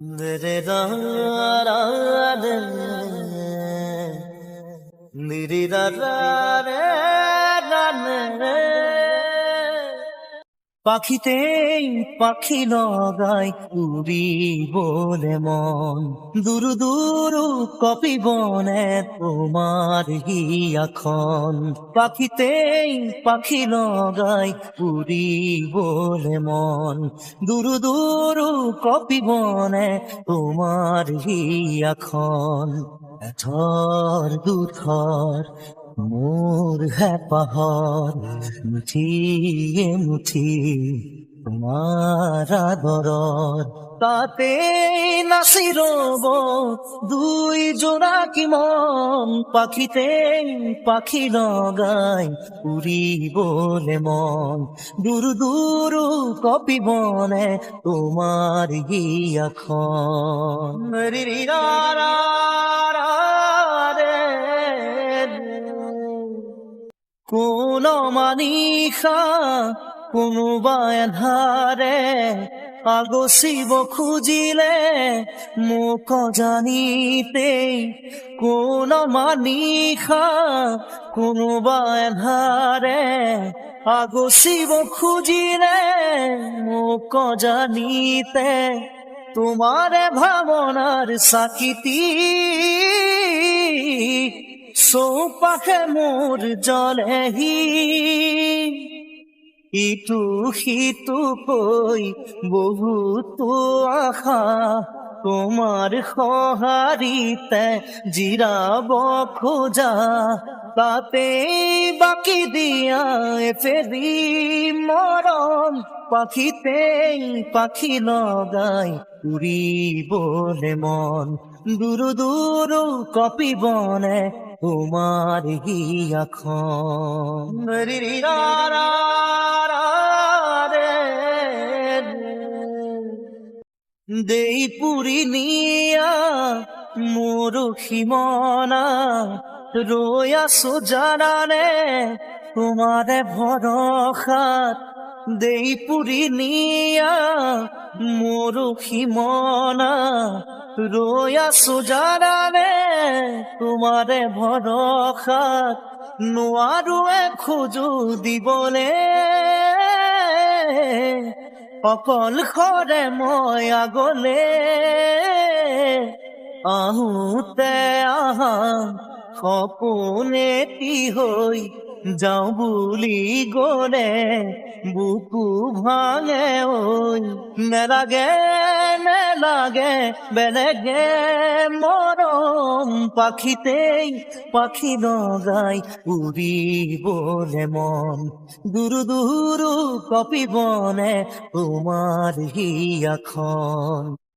রে রা রা রে নিরি রা রা রে রা রে পাখিতেই পাখি লগাই উড়ি বলে মন দুরু দুরু কপি বনে তোমার হিয়াখন পাখিতেই পাখি লগাই উড়ি বলে মন দুরু দুরু কপি বনে তোমার হিয়াখন ঝড় দুধর মোর হ্যাঁ পাহাড় মুঠিয়ে মুঠি তোমার আদরর তাতে নাসির দুই জোড়া কি মন পাখিতে পাখি লগাই উড়ি বলে মন দূর দূর কপি বনে তোমার গিয়াখন রি রা রা রা রে কোন মানিখা কোনোবাই আন্ধাৰে আগচিব খুজিলে মোক জানিতে কোন মানিখা কোনোবাই আন্ধাৰে আগচিব খুজিলে মোক জানিতে তোমারে ভাবনার সাকিতি চৌপাশে মোর জলেহি ইটো সিটো কৈ বহুতো আশা তোমার সঁহাৰিতে জিৰাব খোজা তাতে বাকি দিয়া ফেরি মরম পাখিতেই পাখি লগাই উড়ি বলে মন দূর দূর কপি বনে তোমার গিয়াখন রি রা রা রা রে দেই পুরি নিয়া মোর খিমনা রোয়া সোজারানে তোমারে ভরসাত দেই পুরি নিয়া মোর খিমনা রোয়া সোজারানে তোমারে ভরসাত নোৱাৰো খোজো দিবলে অকল খৰে মই আগলে আহোঁতে আহা সপোনে কি হৈ যাওঁ বুলি গলে বুকু ভাঙে ঐ নেলাগে নেলাগে বেলেগে মরম পাখিতেই পাখি লগাই উড়ি বলে মন দূর দূর কপি বনে তোমার হিয়াখন।